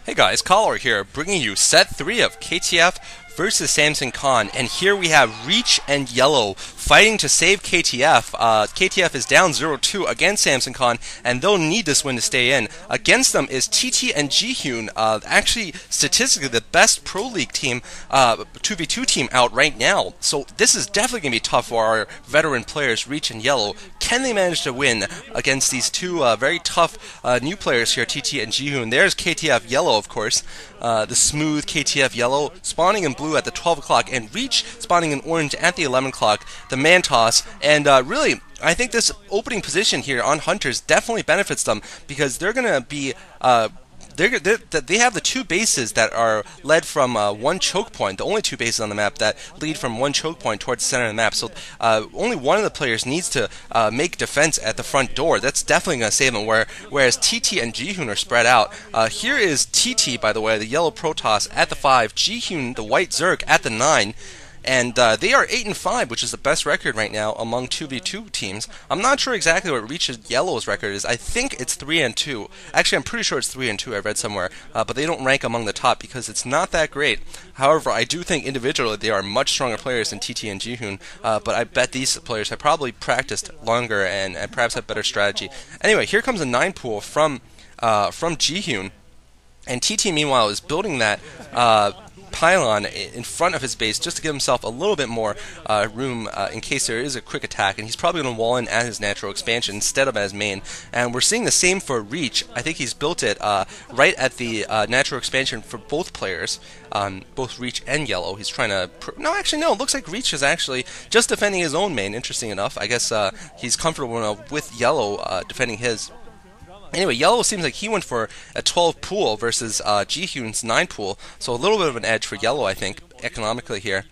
Hey guys, Collar here, bringing you set 3 of KTF versus Samson Khan, and here we have Reach and Yellow fighting to save KTF. KTF is down 0-2 against Samson Khan, and they'll need this win to stay in. Against them is TT and Jihyun, actually statistically the best Pro League team, 2v2 team out right now. So this is definitely going to be tough for our veteran players, Reach and Yellow. Can they manage to win against these two very tough new players here, TT and Jihyun? There's KTF Yellow, of course, the smooth KTF Yellow, spawning in blue at the 12 o'clock, and Reach spawning in orange at the 11 o'clock, the man toss, and really, I think this opening position here on Hunters definitely benefits them, because they're going to be, they have the two bases that are led from one choke point, the only two bases on the map that lead from one choke point towards the center of the map, so only one of the players needs to make defense at the front door. That's definitely going to save them, whereas TT and Jihyun are spread out. Here is TT, by the way, the yellow Protoss at the 5, Jihyun, the white Zerg, at the 9. And they are 8-5, which is the best record right now among 2v2 teams. I'm not sure exactly what Reach's Yellow's record is. I think it's 3-2. Actually, I'm pretty sure it's 3-2. I read somewhere, but they don't rank among the top because it's not that great. However, I do think individually they are much stronger players than TT and Jihyun. But I bet these players have probably practiced longer and perhaps have better strategy. Anyway, here comes a 9 pool from Jihyun, and TT meanwhile is building that pylon in front of his base just to give himself a little bit more room in case there is a quick attack, and he's probably going to wall in at his natural expansion instead of at his main. And we're seeing the same for Reach. I think he's built it right at the natural expansion for both players, both Reach and Yellow. He's trying to no, it looks like Reach is actually just defending his own main, interesting enough. I guess he's comfortable enough with Yellow defending his. Anyway, Yellow seems like he went for a 12 pool versus Jihyun's 9 pool, so a little bit of an edge for Yellow, I think, economically here.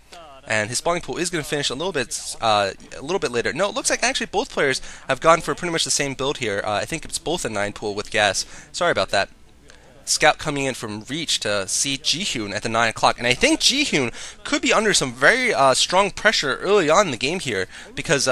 And his spawning pool is going to finish a little bit later. No, it looks like actually both players have gone for pretty much the same build here. I think it's both a 9 pool with gas. Sorry about that. Scout coming in from Reach to see Jihyun at the 9 o'clock, and I think Jihyun could be under some very strong pressure early on in the game here, because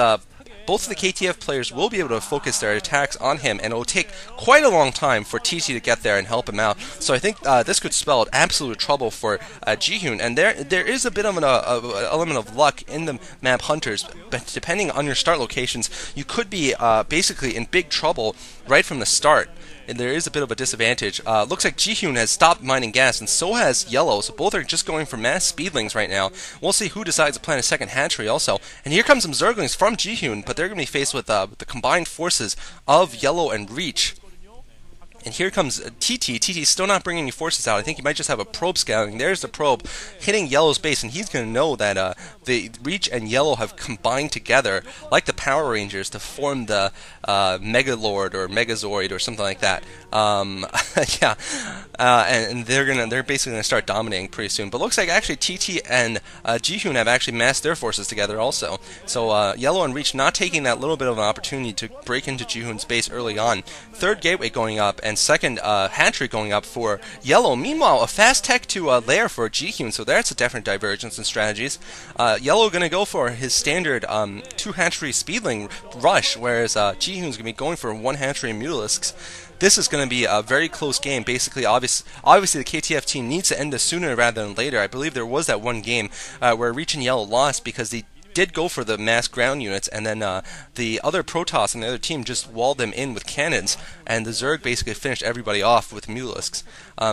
both of the KTF players will be able to focus their attacks on him, and it will take quite a long time for TT to get there and help him out. So I think this could spell absolute trouble for Jihyun, and there is a bit of an element of luck in the map Hunters, but depending on your start locations, you could be basically in big trouble right from the start. And there is a bit of a disadvantage. Looks like Jihyun has stopped mining gas, and so has Yellow, so both are just going for mass speedlings right now. We'll see who decides to plant a second hatchery also. And here comes some Zerglings from Jihyun, but they're going to be faced with the combined forces of Yellow and Reach. And here comes TT. TT's still not bringing any forces out. I think he might just have a probe scouting. There's the probe hitting Yellow's base, and he's going to know that the Reach and Yellow have combined together, like the Power Rangers, to form the Megalord or Megazord or something like that. Yeah, and they're basically gonna start dominating pretty soon. But looks like actually TT and Jihyun have actually massed their forces together also. So Yellow and Reach not taking that little bit of an opportunity to break into Jihyun's base early on. Third gateway going up, and second hatchery going up for Yellow. Meanwhile, a fast tech to lair for Jihyun, so that's a definite divergence in strategies. Yellow going to go for his standard 2 hatchery speedling rush, whereas Jihyun's going to be going for 1 hatchery Mutalisks. This is going to be a very close game. Basically, obviously the KTF team needs to end this sooner rather than later. I believe there was that one game where Reach and Yellow lost because they did go for the mass ground units, and then the other Protoss and the other team just walled them in with cannons, and the Zerg basically finished everybody off with Mutalisks.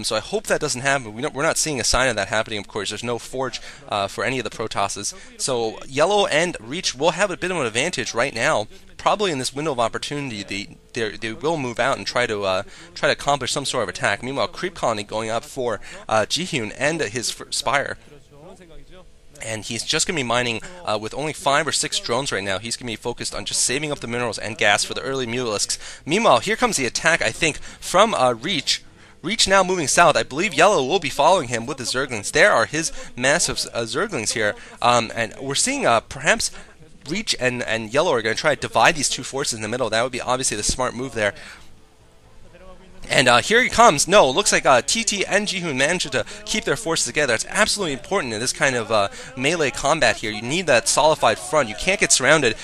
So I hope that doesn't happen. We're not seeing a sign of that happening, of course. There's no forge for any of the Protosses. So Yellow and Reach will have a bit of an advantage right now. Probably in this window of opportunity, they will move out and try to accomplish some sort of attack. Meanwhile, Creep Colony going up for Jihyun and his Spire. And he's just going to be mining with only 5 or 6 drones right now. He's going to be focused on just saving up the minerals and gas for the early Mutalisks. Meanwhile, here comes the attack, I think, from Reach. Reach now moving south. I believe Yellow will be following him with the Zerglings. There are his massive Zerglings here. And we're seeing perhaps Reach and Yellow are going to try to divide these two forces in the middle. That would be obviously the smart move there. And here he comes. No, looks like TT and Jihyun managed to keep their forces together. It's absolutely important in this kind of melee combat here. You need that solidified front. You can't get surrounded.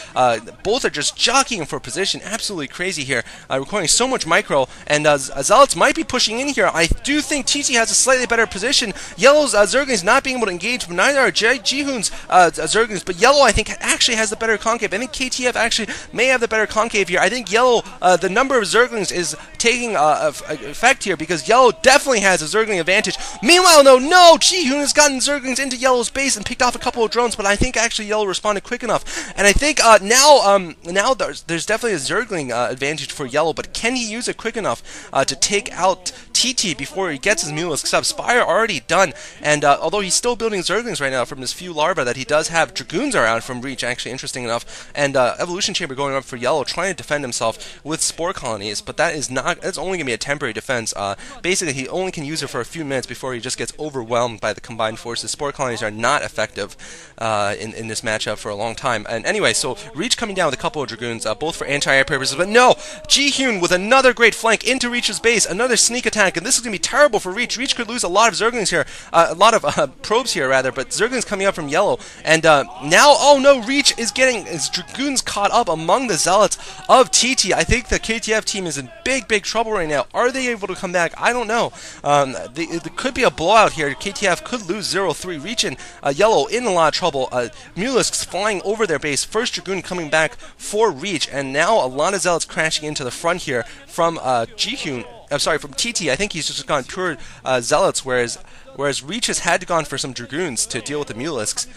Both are just jockeying for position. Absolutely crazy here. Requiring so much micro. And Zealots might be pushing in here. I do think TT has a slightly better position. Yellow's Zerglings not being able to engage, but neither are Jihyun's Zerglings. But Yellow, I think, actually has the better concave. I think KTF actually may have the better concave here. I think Yellow, the number of Zerglings is taking effect here, because Yellow definitely has a Zergling advantage. Meanwhile, no, Jihyun has gotten Zerglings into Yellow's base and picked off a couple of drones, but I think actually Yellow responded quick enough. And I think now there's definitely a Zergling advantage for Yellow, but can he use it quick enough to take out TT before he gets his Mulisks up? Spire already done, and although he's still building Zerglings right now from his few larvae that he does have, Dragoons around from Reach, actually interesting enough, and Evolution Chamber going up for Yellow, trying to defend himself with Spore Colonies, but that's only going to be a temporary defense. Basically, he only can use it for a few minutes before he just gets overwhelmed by the combined forces. Spore Colonies are not effective in this matchup for a long time. And anyway, so Reach coming down with a couple of Dragoons, both for anti-air purposes, but no! Jihyun with another great flank into Reach's base, another sneak attack, and this is going to be terrible for Reach. Reach could lose a lot of Zerglings here, a lot of probes here, rather, but Zerglings coming up from Yellow, and now, oh no, Reach is getting his Dragoons caught up among the Zealots of TT. I think the KTF team is in big trouble right now. Are they able to come back? I don't know. There could be a blowout here. KTF could lose 0-3. Reach and Yellow in a lot of trouble. Mulisks flying over their base. First Dragoon coming back for Reach, and now a lot of Zealots crashing into the front here from Jihyun. I'm sorry, from TT. I think he's just gone pure Zealots, whereas Reach has had to gone for some Dragoons to deal with the Mulisks.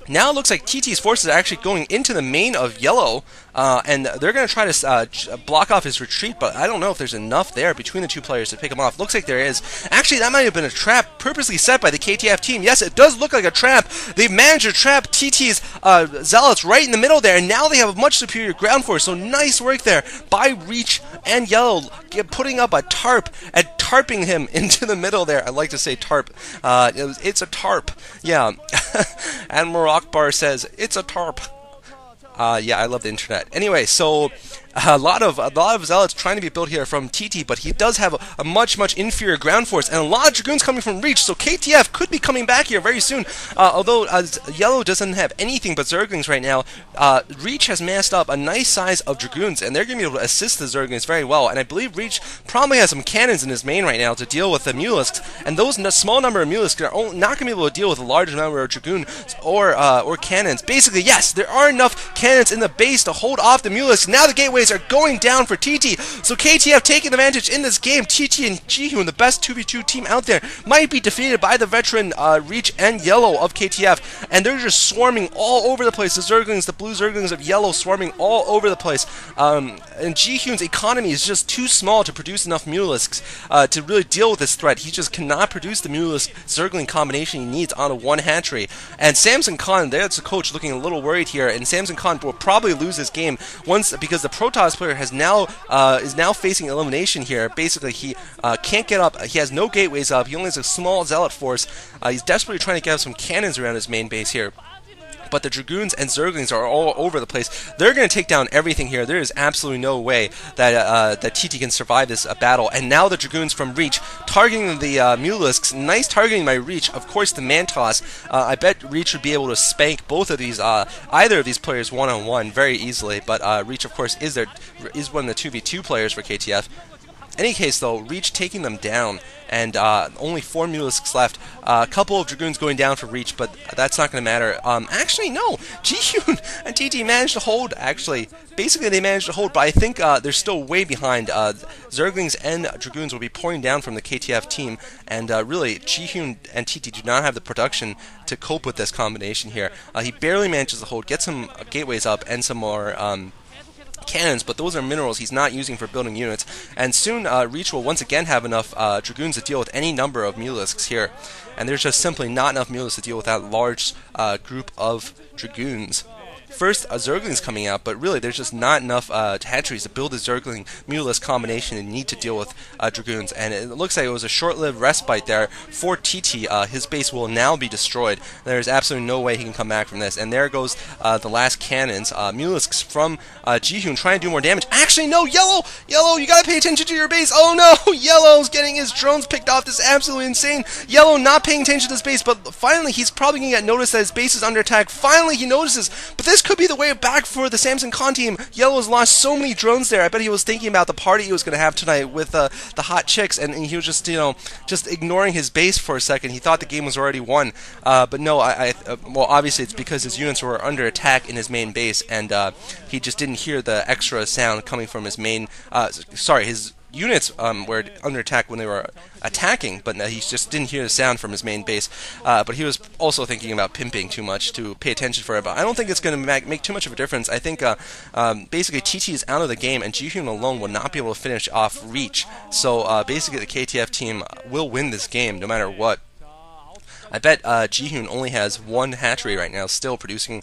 Now it looks like TT's forces are actually going into the main of Yellow, and they're going to try to block off his retreat, but I don't know if there's enough there between the two players to pick him off. Looks like there is. Actually, that might have been a trap purposely set by the KTF team. Yes, it does look like a trap. They've managed to trap TT's Zealots right in the middle there, and now they have a much superior ground force, so nice work there by Reach and Yellow, putting up a tarp and tarping him into the middle there. I like to say tarp. It's a tarp. Yeah. Admiral Akbar says, it's a tarp. Yeah, I love the internet. Anyway, so a lot of Zealots trying to be built here from TT, but he does have a much inferior ground force, and a lot of Dragoons coming from Reach, so KTF could be coming back here very soon. Although Yellow doesn't have anything but Zerglings right now, Reach has massed up a nice size of Dragoons, and they're going to be able to assist the Zerglings very well, and I believe Reach probably has some cannons in his main right now to deal with the Mulisks, and those small number of Mulisks are not going to be able to deal with a large number of Dragoon or cannons. Basically, yes, there are enough cannons in the base to hold off the Mulisks. Now the gateways are going down for TT, so KTF taking advantage in this game. TT and Jihyun, the best 2v2 team out there, might be defeated by the veteran Reach and Yellow of KTF, and they're just swarming all over the place. The Zerglings, the blue Zerglings of Yellow, swarming all over the place, and Jihyun's economy is just too small to produce enough Mulisks to really deal with this threat. He just cannot produce the Mulisk Zergling combination he needs on a one hatchery, and Samson Khan, there's the coach, looking a little worried here, and Samson Khan will probably lose this game because the Protoss player has is now facing elimination here. Basically, he can't get up. He has no gateways up. He only has a small Zealot force. He's desperately trying to get some cannons around his main base here. But the Dragoons and Zerglings are all over the place. They're going to take down everything here. There is absolutely no way that TT can survive this battle. And now the Dragoons from Reach targeting the Mulisks. Nice targeting by Reach. Of course, the Mantos. I bet Reach would be able to spank both of these, either of these players one-on-one very easily. But Reach, of course, is one of the 2v2 players for KTF. In any case, though, Reach taking them down, and only 4 Mulisks left. A couple of Dragoons going down for Reach, but that's not going to matter. Actually, no. Jihyun and TT managed to hold, actually. Basically, they managed to hold, but I think they're still way behind. Zerglings and Dragoons will be pouring down from the KTF team, and really, Jihyun and TT do not have the production to cope with this combination here. He barely manages to hold, get some gateways up, and some more cannons, but those are minerals he's not using for building units, and soon Reach will once again have enough Dragoons to deal with any number of Mulisks here, and there's just simply not enough Mulisks to deal with that large group of Dragoons first Zerglings coming out, but really there's just not enough hatcheries to build a Zergling Mulus combination and need to deal with Dragoons. And it looks like it was a short-lived respite there for TT. His base will now be destroyed. There's absolutely no way he can come back from this. And there goes the last cannons. Mulus from Jihyun trying to do more damage. Actually, no, Yellow, you gotta pay attention to your base. Oh no, Yellow's getting his drones picked off. This is absolutely insane. Yellow not paying attention to his base, but finally he's probably gonna get noticed that his base is under attack. Finally he notices, but this could be the way back for the Samson Khan team. Yellow has lost so many drones there. I bet he was thinking about the party he was gonna have tonight with the hot chicks, and he was just, just ignoring his base for a second. He thought the game was already won, but no, well, obviously it's because his units were under attack in his main base, and he just didn't hear the extra sound coming from his main, his units were under attack when they were attacking, but he just didn't hear the sound from his main base. But he was also thinking about pimping too much to pay attention for it. But I don't think it's going to make too much of a difference. I think basically TT is out of the game, and Jihyun alone will not be able to finish off Reach. So basically the KTF team will win this game no matter what. I bet Jihyun only has one hatchery right now, still producing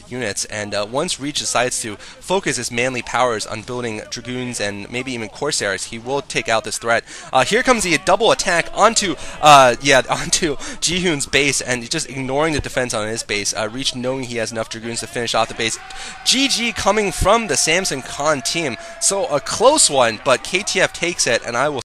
units, and once Reach decides to focus his manly powers on building Dragoons and maybe even Corsairs, he will take out this threat. Here comes the double attack onto Jihyun's base, and just ignoring the defense on his base. Reach knowing he has enough Dragoons to finish off the base. GG coming from the Samson Khan team. So a close one, but KTF takes it, and I will